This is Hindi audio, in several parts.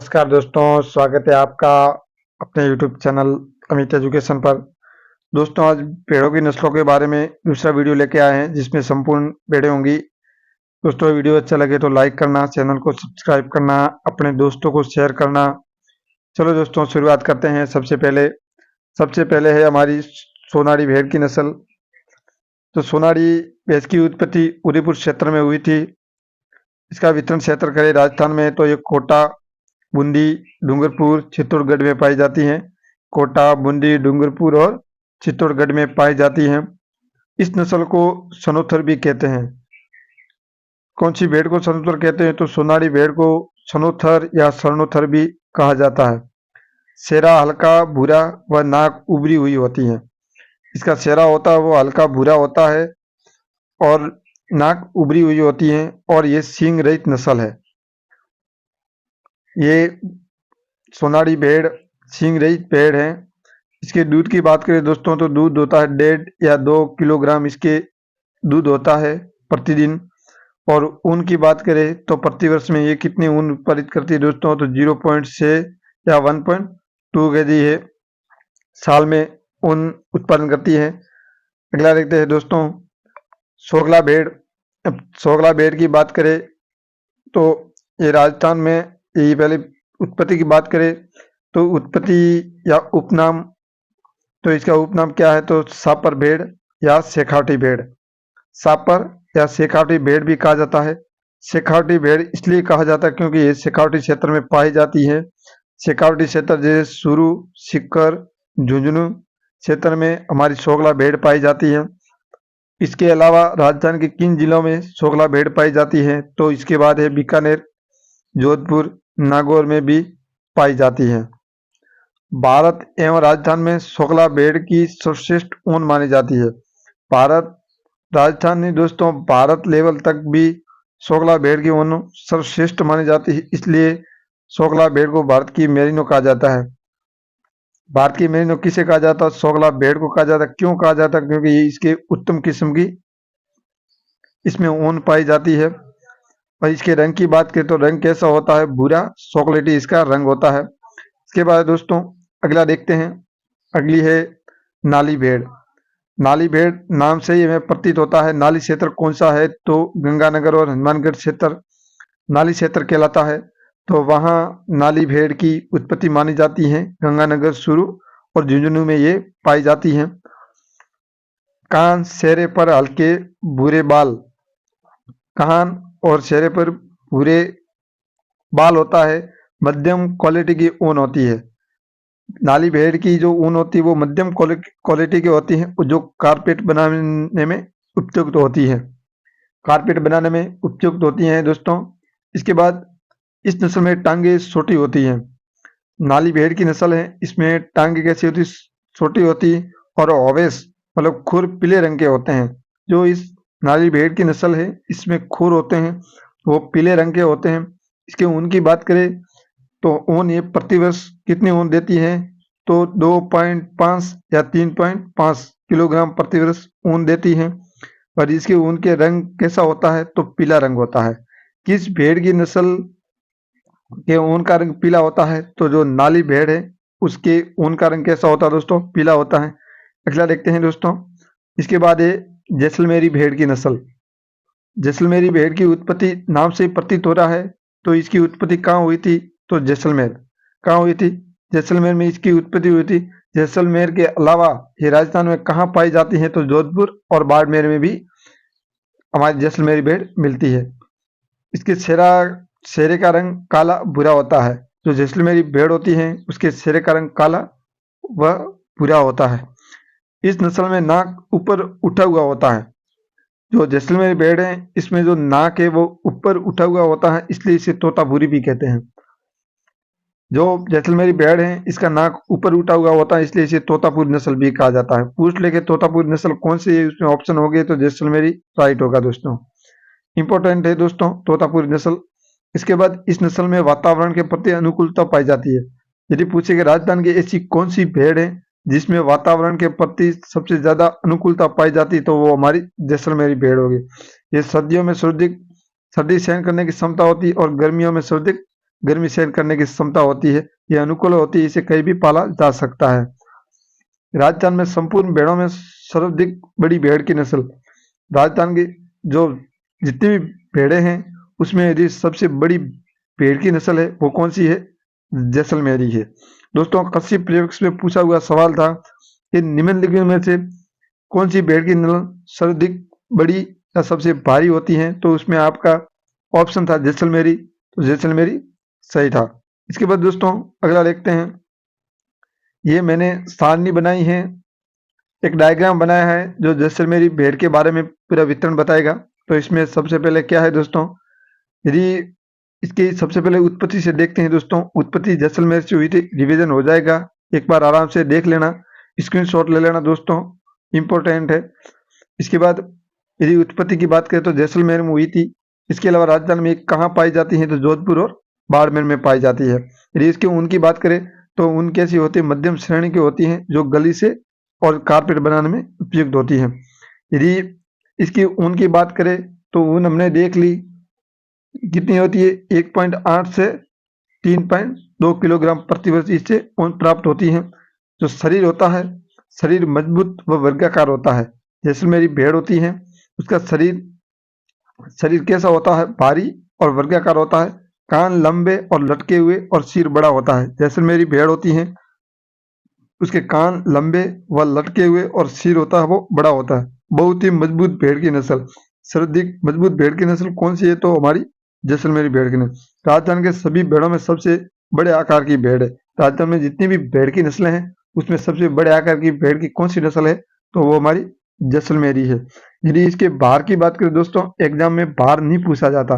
नमस्कार दोस्तों, स्वागत है आपका अपने यूट्यूब चैनल अमित एजुकेशन पर। दोस्तों, आज भेड़ों की नस्लों के बारे में दूसरा वीडियो लेके आए हैं जिसमें संपूर्ण भेड़ें होंगी। दोस्तों, वीडियो अच्छा लगे तो लाइक करना, चैनल को सब्सक्राइब करना, अपने दोस्तों को शेयर करना। चलो दोस्तों, शुरुआत करते हैं। सबसे पहले है हमारी सोनारी भेड़ की नस्ल। तो सोनारी भैंस की उत्पत्ति उदयपुर क्षेत्र में हुई थी। इसका वितरण क्षेत्र करें राजस्थान में तो ये कोटा, बूंदी, डूंगरपुर, चित्तौड़गढ़ में पाई जाती हैं। कोटा, बूंदी, डूंगरपुर और चित्तौड़गढ़ में पाई जाती हैं। इस नस्ल को सनोथर भी कहते हैं। कौन सी भेड़ को सनोथर कहते हैं? तो सोनारी भेड़ को सनोथर या स्वर्णोथर भी कहा जाता है। सेरा हल्का भूरा व नाक उभरी हुई होती है। इसका सेरा होता है वो हल्का भूरा होता है और नाक उभरी हुई होती है और ये सींग रहित नस्ल है। ये सोनारी भेड़ सींग रहित भेड़ है। इसके दूध की बात करें दोस्तों तो दूध होता है 1.5 या 2 किलोग्राम इसके दूध होता है प्रतिदिन। और ऊन की बात करें तो प्रतिवर्ष में ये कितनी ऊन उत्पादित करती है दोस्तों? तो 0.6 या 1.2 केजी है साल में ऊन उत्पादन करती है। अगला देखते हैं दोस्तों, सोगला भेड़। अब सोगला भेड़ की बात करें तो ये राजस्थान में, यही पहले उत्पत्ति की बात करें तो उत्पत्ति या उपनाम, तो इसका उपनाम क्या है? तो सापर भेड़ या शेखावटी भेड़। सापर या शेखावटी भेड़ भी कहा जाता है। शेखावटी भेड़ इसलिए कहा जाता है क्योंकि ये शेखावटी क्षेत्र में पाई जाती है। शेखावटी क्षेत्र जैसे सुरू, सीकर, झुंझुनू क्षेत्र में हमारी सोगला भेड़ पाई जाती है। इसके अलावा राजस्थान के किन जिलों में सोगला भेड़ पाई जाती है? तो इसके बाद है बीकानेर, जोधपुर, नागौर में भी पाई जाती है। भारत एवं राजस्थान में सोगला भेड़ की सर्वश्रेष्ठ ऊन मानी जाती है। भारत, राजस्थान नहीं दोस्तों, भारत लेवल तक भी सोगला भेड़ की ऊन सर्वश्रेष्ठ मानी जाती है। इसलिए सोगला भेड़ को भारत की मेरिनो कहा जाता है। भारत की मेरिनो किसे कहा जाता है? सोगला भेड़ को कहा जाता है। क्यों कहा जाता है? क्योंकि ये इसके उत्तम किस्म की इसमें ऊन पाई जाती है। और इसके रंग की बात करें तो रंग कैसा होता है? भूरा चॉकलेटी इसका रंग होता है। इसके बाद दोस्तों अगला देखते हैं। अगली है नाली भेड़। नाली भेड़ नाम से ही हमें प्रतीत होता है। नाली क्षेत्र कौन सा है? तो गंगानगर और हनुमानगढ़ क्षेत्र नाली क्षेत्र कहलाता है। तो वहाँ नाली भेड़ की उत्पत्ति मानी जाती है। गंगानगर, सुरू और झुंझुनू में ये पाई जाती हैं। कान, चेहरे पर हल्के भूरे बाल, कान और चेहरे पर भूरे बाल होता है। मध्यम क्वालिटी की ऊन होती है। नाली भेड़ की जो ऊन होती है वो मध्यम क्वालिटी की होती है, जो कारपेट बनाने में उपयुक्त होती है। कारपेट बनाने में उपयुक्त होती हैं दोस्तों। इसके बाद इस नस्ल में टांगे छोटी होती हैं। नाली भेड़ की नस्ल है, इसमें टांगे कैसी होती? छोटी होती और ओवेस मतलब खुर पीले रंग के होते हैं। जो इस नाली भेड़ की नस्ल है इसमें खुर होते हैं वो पीले रंग के होते हैं। इसके ऊन की बात करें तो ऊन ये प्रतिवर्ष कितनी ऊन देती है? तो 2.5 या 3.5 किलोग्राम प्रतिवर्ष ऊन देती है। और इसके ऊन के रंग कैसा होता है? तो पीला रंग होता है। किस भेड़ की नस्ल के ऊन का रंग पीला होता है? तो जो नाली भेड़ है उसके ऊन का रंग कैसा होता है दोस्तों? पीला होता है। अगला देखते हैं दोस्तों। इसके बाद है जैसलमेरी भेड़ की नस्ल। जैसलमेरी भेड़ की उत्पत्ति नाम से प्रतीत हो रहा है। तो इसकी उत्पत्ति कहाँ हुई थी? तो जैसलमेर। कहाँ हुई थी? जैसलमेर में इसकी उत्पत्ति हुई थी। जैसलमेर के अलावा ये राजस्थान में कहाँ पाई जाती है? तो जोधपुर और बाड़मेर में भी हमारी जैसलमेरी भेड़ मिलती है। इसके चेहरे का रंग काला भूरा होता है। जो जैसलमेरी भेड़ होती है उसके चेहरे का रंग काला व भूरा होता है। इस नस्ल में नाक ऊपर उठा हुआ होता है। जो जैसलमेरी भेड़ है इसमें जो नाक है वो ऊपर उठा हुआ होता है, इसलिए इसे तोतापुरी भी कहते हैं। जो जैसलमेरी भेड़ है इसका नाक ऊपर उठा हुआ होता है, इसलिए इसे तोतापुरी नस्ल भी कहा जाता है। पूछ लेके तोतापुरी नस्ल कौन सी है, उसमें ऑप्शन हो गए तो जैसलमेरी राइट होगा दोस्तों। इंपॉर्टेंट है दोस्तों तोतापुरी नस्ल। इसके बाद इस नस्ल में वातावरण के प्रति अनुकूलता पाई जाती है। यदि पूछे कि राजस्थान की ऐसी कौन सी भेड़ है जिसमें वातावरण के प्रति सबसे ज्यादा अनुकूलता पाई जाती है, तो वो हमारी जैसलमेरी भेड़ होगी। ये सर्दियों में सर्दी सहन करने की क्षमता होती है और गर्मियों में सर्दी गर्मी सहन करने की क्षमता होती है, ये अनुकूल होती है, इसे कहीं भी पाला जा सकता है। राजस्थान में संपूर्ण भेड़ों में सर्वाधिक बड़ी भेड़ की नस्ल, राजस्थान की जो जितनी भी भेड़ें हैं उसमें यदि सबसे बड़ी भेड़ की नस्ल है वो कौन सी है? जैसलमेरी है। दोस्तों कृषि प्रयोक्ष में पूछा हुआ सवाल था कि निम्नलिखित में से कौन सी भेड़ की नस्ल सर्वाधिक बड़ी या सबसे भारी होती है? तो उसमें आपका ऑप्शन था जैसलमेरी, तो जैसलमेरी सही था। इसके बाद दोस्तों अगला देखते हैं, ये मैंने सारणी बनाई है, एक डायग्राम बनाया है जो जैसलमेरी भेड़ के बारे में पूरा विवरण बताएगा। तो इसमें सबसे पहले क्या है दोस्तों, यदि इसकी सबसे पहले उत्पत्ति से देखते हैं दोस्तों, उत्पत्ति जैसलमेर से हुई थी, रिवीजन हो जाएगा, एक बार आराम से देख लेना, स्क्रीनशॉट ले लेना दोस्तों, इंपॉर्टेंट है। इसके बाद यदि उत्पत्ति की बात करें तो जैसलमेर में हुई थी। इसके अलावा राजस्थान में कहाँ पाई जाती है? तो जोधपुर और बाड़मेर में पाई जाती है। यदि इसकी ऊन की बात करें तो ऊन कैसी होती है? मध्यम श्रेणी की होती है, जो गली से और कारपेट बनाने में उपयुक्त होती है। यदि इसकी ऊन की बात करें तो ऊन हमने देख ली कितनी होती है, 1.8 से 3.2 किलोग्राम प्रति वर्ष इससे ऊन प्राप्त होती है। जो शरीर होता है, शरीर मजबूत व वर्गाकार होता है। जैसलमेरी भेड़ होती है, उसका शरीर कैसा होता है? भारी और वर्गाकार होता है, कान लंबे और लटके हुए और सिर बड़ा होता है। जैसलमेरी भेड़ होती है, उसके कान लंबे व लटके हुए और सिर होता है वो बड़ा होता है। बहुत ही मजबूत भेड़ की नस्ल, सर्वाधिक मजबूत भेड़ की नस्ल कौन सी है? तो हमारी जैसलमेरी भेड़ की नस्ल। राजस्थान के सभी भेड़ों में सबसे बड़े आकार की भेड़ है। राजस्थान में जितनी भी भेड़ की नस्लें हैं उसमें सबसे बड़े आकार की भेड़ की कौन सी नस्ल है? तो वो हमारी जैसलमेरी है। यदि इसके भार की बात करें दोस्तों, एग्जाम में भार नहीं पूछा जाता,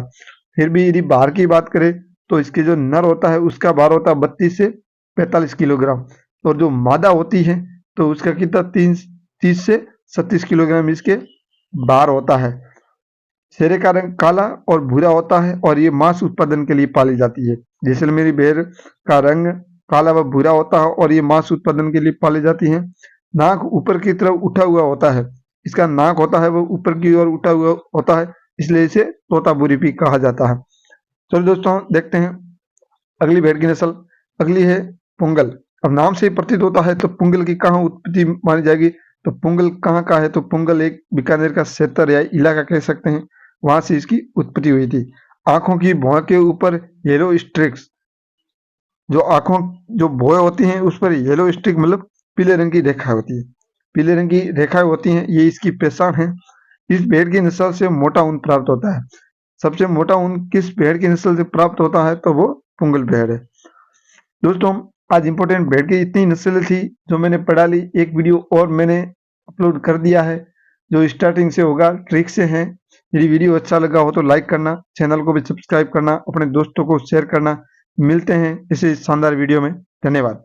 फिर भी यदि भार की बात करें तो इसके जो नर होता है उसका भार होता है 32 से 45 किलोग्राम, और जो मादा होती है तो उसका कितना 30 से 37 किलोग्राम इसके भार होता है। शेरे का रंग काला और भूरा होता है और ये मांस उत्पादन के लिए पाली जाती है। जैसलमेरी भेड़ का रंग काला व भूरा होता है और ये मांस उत्पादन के लिए पाली जाती है। नाक ऊपर की तरफ उठा हुआ होता है, इसका नाक होता है वो ऊपर की ओर उठा हुआ होता है, इसलिए इसे तोतापुरी भी कहा जाता है। चलो दोस्तों देखते हैं अगली भेड़ की नस्ल। अगली है पुंगल। अब नाम से ही प्रतीत होता है तो पुंगल की कहाँ उत्पत्ति मानी जाएगी? तो पुंगल कहाँ का है? तो पुंगल एक बीकानेर का क्षेत्र या इलाका कह सकते हैं, वहां से इसकी उत्पत्ति हुई थी। आंखों की भौं के ऊपर येलो स्ट्रिक्स, जो आंखों जो भौं होती हैं उस पर येलो स्ट्रिक मतलब पीले रंग की रेखा होती है, पीले रंग की रेखाएं होती हैं, ये इसकी पहचान है। इस भेड़ की नस्ल से मोटा ऊन प्राप्त होता है। सबसे मोटा ऊन किस भेड़ की नस्ल से प्राप्त होता है? तो वो पुंगल भेड़ है। दोस्तों आज इंपॉर्टेंट भेड़ की इतनी नस्ल थी जो मैंने पढ़ा ली, एक वीडियो और मैंने अपलोड कर दिया है जो स्टार्टिंग से होगा, ट्रिक से है। यदि वीडियो अच्छा लगा हो तो लाइक करना, चैनल को भी सब्सक्राइब करना, अपने दोस्तों को शेयर करना। मिलते हैं इसी शानदार वीडियो में, धन्यवाद।